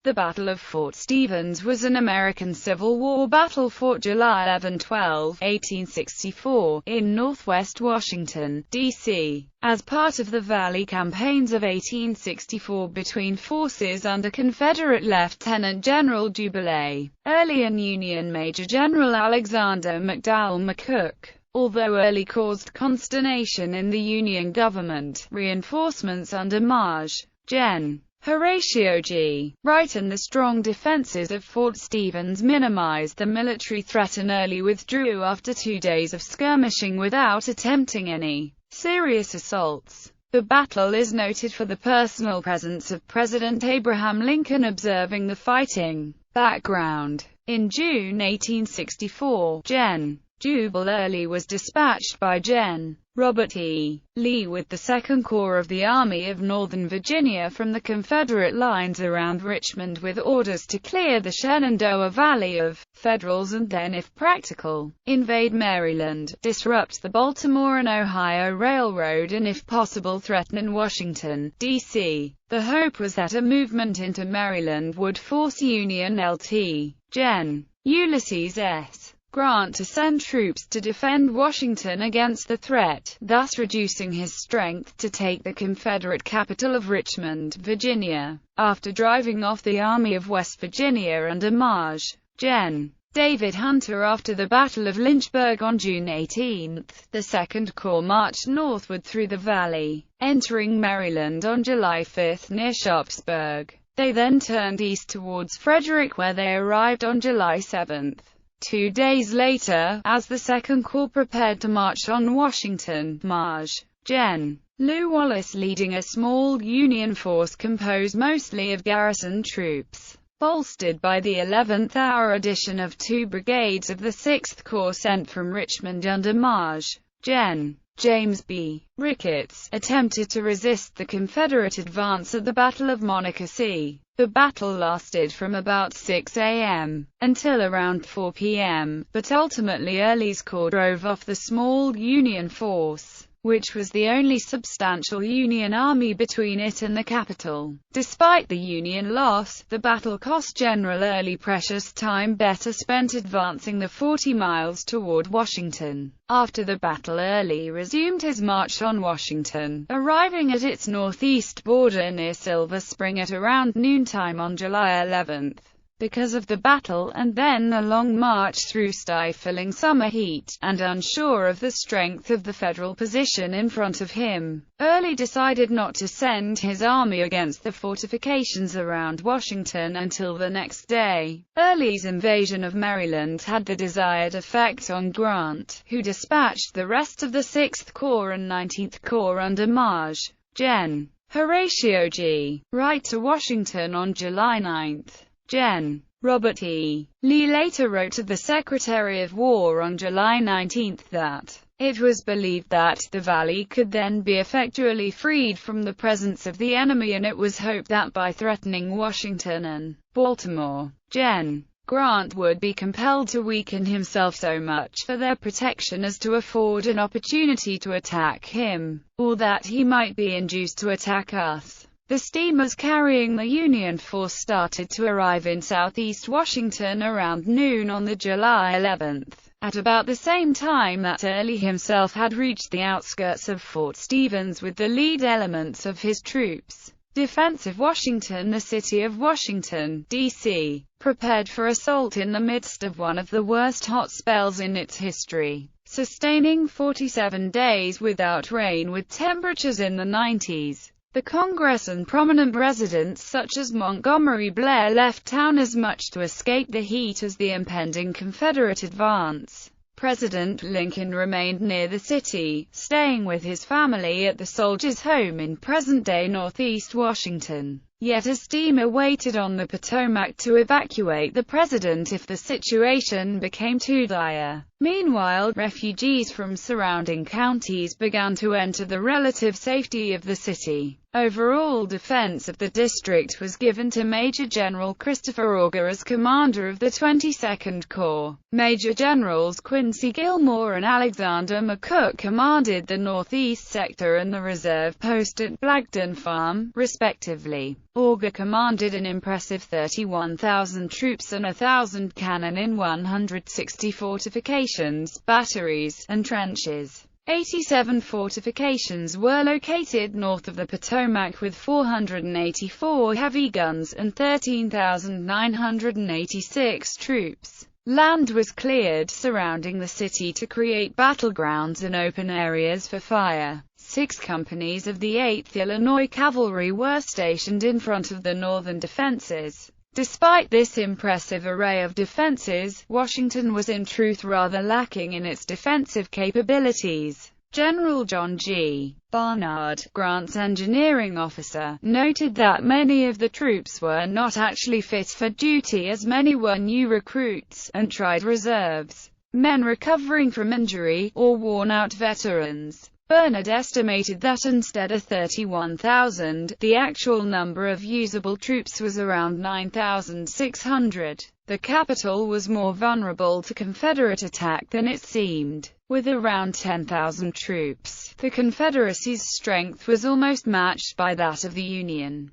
The Battle of Fort Stevens was an American Civil War battle fought July 11–12, 1864, in northwest Washington, D.C., as part of the Valley Campaigns of 1864 between forces under Confederate Lieutenant General Jubilee Early and Union Major General Alexander McDowell McCook. Although Early caused consternation in the Union government, reinforcements under Maj. Gen. Horatio G. Wright and the strong defenses of Fort Stevens minimized the military threat and Early withdrew after 2 days of skirmishing without attempting any serious assaults. The battle is noted for the personal presence of President Abraham Lincoln observing the fighting. Background: in June 1864, Gen. Jubal Early was dispatched by Gen. Robert E. Lee with the 2nd Corps of the Army of Northern Virginia from the Confederate lines around Richmond with orders to clear the Shenandoah Valley of Federals and then, if practical, invade Maryland, disrupt the Baltimore and Ohio Railroad and if possible threaten Washington, D.C. The hope was that a movement into Maryland would force Union Lt. Gen. Ulysses S. Grant to send troops to defend Washington against the threat, thus reducing his strength to take the Confederate capital of Richmond, Virginia. After driving off the Army of West Virginia under Maj. Gen. David Hunter after the Battle of Lynchburg on June 18, the 2nd Corps marched northward through the valley, entering Maryland on July 5 near Sharpsburg. They then turned east towards Frederick where they arrived on July 7. 2 days later, as the 2nd Corps prepared to march on Washington, Maj. Gen. Lew Wallace leading a small Union force composed mostly of garrison troops, bolstered by the 11th-hour addition of 2 brigades of the 6th Corps sent from Richmond under Maj. Gen. James B. Ricketts, attempted to resist the Confederate advance at the Battle of Monocacy. The battle lasted from about 6 a.m. until around 4 p.m., but ultimately Early's corps drove off the small Union force, which was the only substantial Union army between it and the capital. Despite the Union loss, the battle cost General Early precious time better spent advancing the 40 miles toward Washington. After the battle, Early resumed his march on Washington, arriving at its northeast border near Silver Spring at around noontime on July 11. Because of the battle, and then a long march through stifling summer heat, and unsure of the strength of the Federal position in front of him, Early decided not to send his army against the fortifications around Washington until the next day. Early's invasion of Maryland had the desired effect on Grant, who dispatched the rest of the 6th Corps and 19th Corps under Maj. Gen. Horatio G. Wright to Washington on July 9. Gen. Robert E. Lee later wrote to the Secretary of War on July 19 that it was believed that the valley could then be effectually freed from the presence of the enemy and it was hoped that by threatening Washington and Baltimore, Gen. Grant would be compelled to weaken himself so much for their protection as to afford an opportunity to attack him, or that he might be induced to attack us. The steamers carrying the Union force started to arrive in southeast Washington around noon on the July 11th, at about the same time that Early himself had reached the outskirts of Fort Stevens with the lead elements of his troops. Defense of Washington. The city of Washington, D.C., prepared for assault in the midst of one of the worst hot spells in its history, sustaining 47 days without rain with temperatures in the 90s. The Congress and prominent residents such as Montgomery Blair left town as much to escape the heat as the impending Confederate advance. President Lincoln remained near the city, staying with his family at the Soldiers' Home in present-day northeast Washington. Yet a steamer waited on the Potomac to evacuate the president if the situation became too dire. Meanwhile, refugees from surrounding counties began to enter the relative safety of the city. Overall defense of the district was given to Major General Christopher Auger as commander of the 22nd Corps. Major Generals Quincy Gilmore and Alexander McCook commanded the northeast sector and the reserve post at Blagden Farm, respectively. Auger commanded an impressive 31,000 troops and 1,000 cannon in 160 fortifications, batteries, and trenches. 87 fortifications were located north of the Potomac with 484 heavy guns and 13,986 troops. Land was cleared surrounding the city to create battlegrounds and open areas for fire. 6 companies of the 8th Illinois Cavalry were stationed in front of the northern defenses. Despite this impressive array of defenses, Washington was in truth rather lacking in its defensive capabilities. General John G. Barnard, Grant's engineering officer, noted that many of the troops were not actually fit for duty as many were new recruits and tried reserves, men recovering from injury, or worn-out veterans. Barnard estimated that instead of 31,000, the actual number of usable troops was around 9,600. The capital was more vulnerable to Confederate attack than it seemed. With around 10,000 troops, the Confederacy's strength was almost matched by that of the Union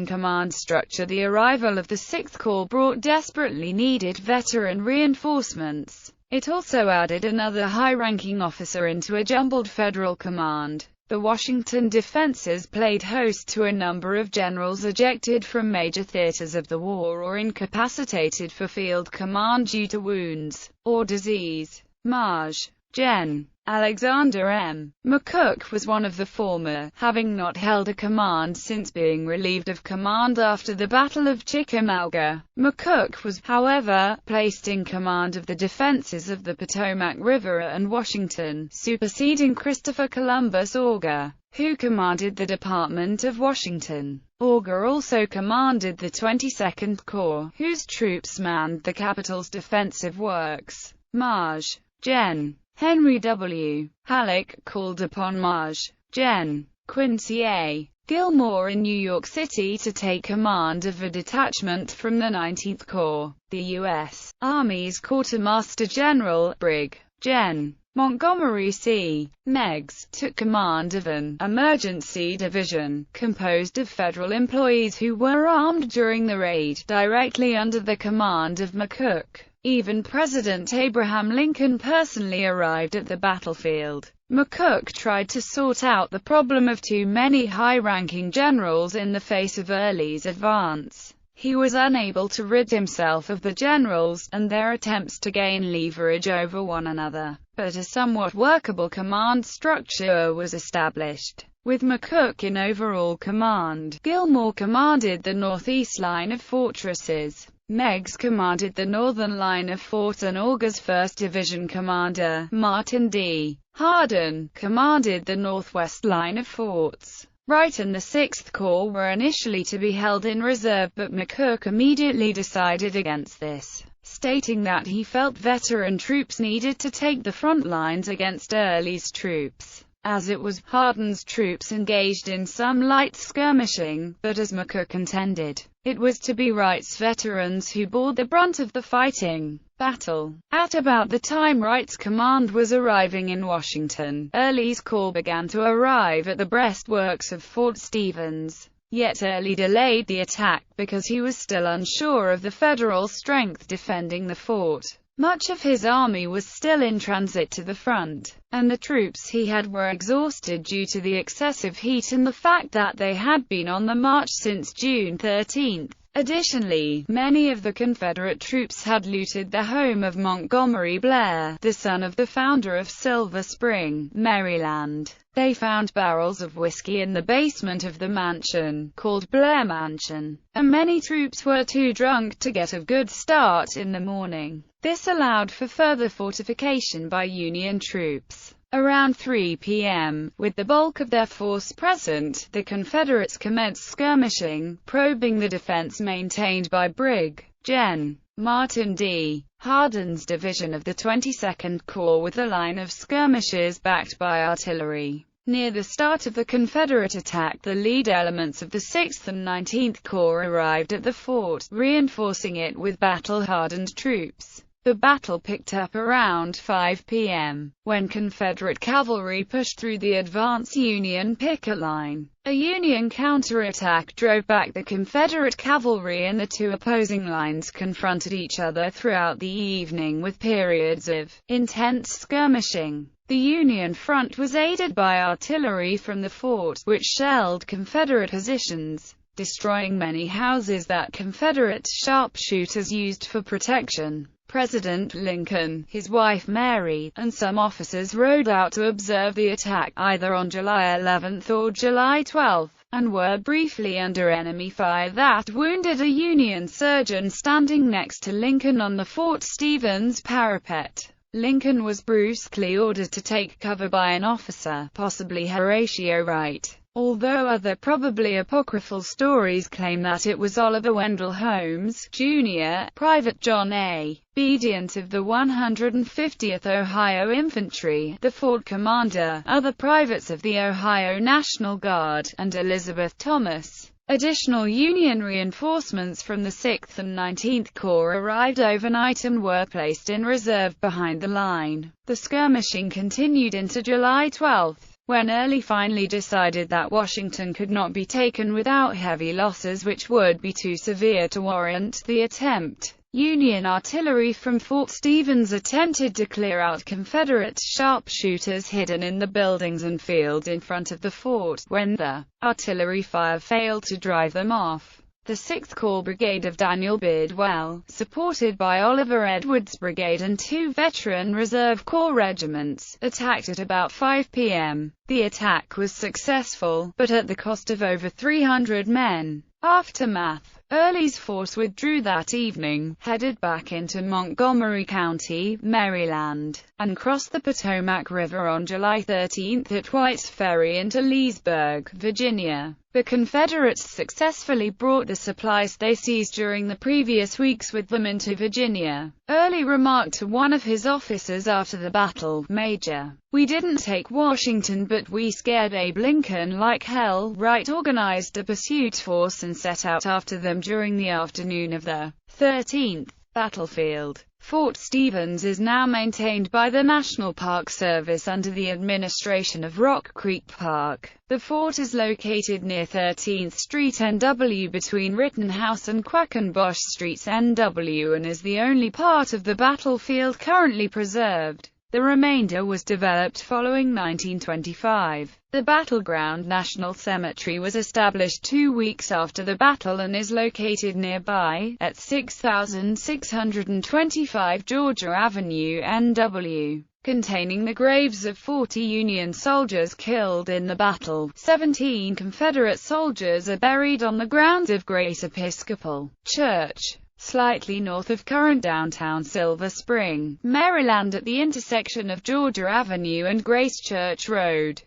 command structure. The arrival of the 6th Corps brought desperately needed veteran reinforcements. It also added another high-ranking officer into a jumbled federal command. The Washington defenses played host to a number of generals ejected from major theaters of the war or incapacitated for field command due to wounds or disease. Maj. Gen. Alexander M. McCook was one of the former, having not held a command since being relieved of command after the Battle of Chickamauga. McCook was, however, placed in command of the defenses of the Potomac River and Washington, superseding Christopher Columbus Auger, who commanded the Department of Washington. Auger also commanded the 22nd Corps, whose troops manned the capital's defensive works. Maj. Gen. Henry W. Halleck called upon Maj. Gen. Quincy A. Gilmore in New York City to take command of a detachment from the 19th Corps. The U.S. Army's Quartermaster General, Brig. Gen. Montgomery C. Meigs, took command of an emergency division, composed of federal employees who were armed during the raid, directly under the command of McCook. Even President Abraham Lincoln personally arrived at the battlefield. McCook tried to sort out the problem of too many high-ranking generals in the face of Early's advance. He was unable to rid himself of the generals, and their attempts to gain leverage over one another, but a somewhat workable command structure was established. With McCook in overall command, Gilmore commanded the northeast line of fortresses. Meigs commanded the northern line of forts, and Auger's 1st Division commander, Martin D. Hardin, commanded the northwest line of forts. Wright and the 6th Corps were initially to be held in reserve, but McCook immediately decided against this, stating that he felt veteran troops needed to take the front lines against Early's troops. As it was, Hardin's troops engaged in some light skirmishing, but as McCook intended, it was to be Wright's veterans who bore the brunt of the fighting. Battle. At about the time Wright's command was arriving in Washington, Early's corps began to arrive at the breastworks of Fort Stevens. Yet Early delayed the attack because he was still unsure of the federal strength defending the fort. Much of his army was still in transit to the front, and the troops he had were exhausted due to the excessive heat and the fact that they had been on the march since June 13. Additionally, many of the Confederate troops had looted the home of Montgomery Blair, the son of the founder of Silver Spring, Maryland. They found barrels of whiskey in the basement of the mansion, called Blair Mansion, and many troops were too drunk to get a good start in the morning. This allowed for further fortification by Union troops. Around 3 p.m., with the bulk of their force present, the Confederates commenced skirmishing, probing the defense maintained by Brig. Gen. Martin D. Hardin's division of the 22nd Corps with a line of skirmishers backed by artillery. Near the start of the Confederate attack, the lead elements of the 6th and 19th Corps arrived at the fort, reinforcing it with battle-hardened troops. The battle picked up around 5 p.m., when Confederate cavalry pushed through the advance Union picket line. A Union counterattack drove back the Confederate cavalry, and the two opposing lines confronted each other throughout the evening with periods of intense skirmishing. The Union front was aided by artillery from the fort, which shelled Confederate positions, destroying many houses that Confederate sharpshooters used for protection. President Lincoln, his wife Mary, and some officers rode out to observe the attack, either on July 11 or July 12, and were briefly under enemy fire that wounded a Union surgeon standing next to Lincoln on the Fort Stevens parapet. Lincoln was brusquely ordered to take cover by an officer, possibly Horatio Wright, although other probably apocryphal stories claim that it was Oliver Wendell Holmes, Jr., Private John A. Bedient of the 150th Ohio Infantry, the fort commander, other privates of the Ohio National Guard, and Elizabeth Thomas. Additional Union reinforcements from the 6th and 19th Corps arrived overnight and were placed in reserve behind the line. The skirmishing continued into July 12, when Early finally decided that Washington could not be taken without heavy losses, which would be too severe to warrant the attempt. Union artillery from Fort Stevens attempted to clear out Confederate sharpshooters hidden in the buildings and fields in front of the fort, when the artillery fire failed to drive them off. The 6th Corps Brigade of Daniel Bidwell, supported by Oliver Edwards' brigade and two veteran Reserve Corps regiments, attacked at about 5 p.m. The attack was successful, but at the cost of over 300 men. Aftermath: Early's force withdrew that evening, headed back into Montgomery County, Maryland, and crossed the Potomac River on July 13 at White's Ferry into Leesburg, Virginia. The Confederates successfully brought the supplies they seized during the previous weeks with them into Virginia. Early remarked to one of his officers after the battle, "Major, we didn't take Washington, but we scared Abe Lincoln like hell." Wright organized a pursuit force and set out after them during the afternoon of the 13th. Battlefield: Fort Stevens is now maintained by the National Park Service under the administration of Rock Creek Park. The fort is located near 13th Street NW between Rittenhouse and Quackenboss Streets NW and is the only part of the battlefield currently preserved. The remainder was developed following 1925. The Battleground National Cemetery was established 2 weeks after the battle and is located nearby, at 6625 Georgia Avenue, NW, containing the graves of 40 Union soldiers killed in the battle. 17 Confederate soldiers are buried on the grounds of Grace Episcopal Church, slightly north of current downtown Silver Spring, Maryland, at the intersection of Georgia Avenue and Grace Church Road.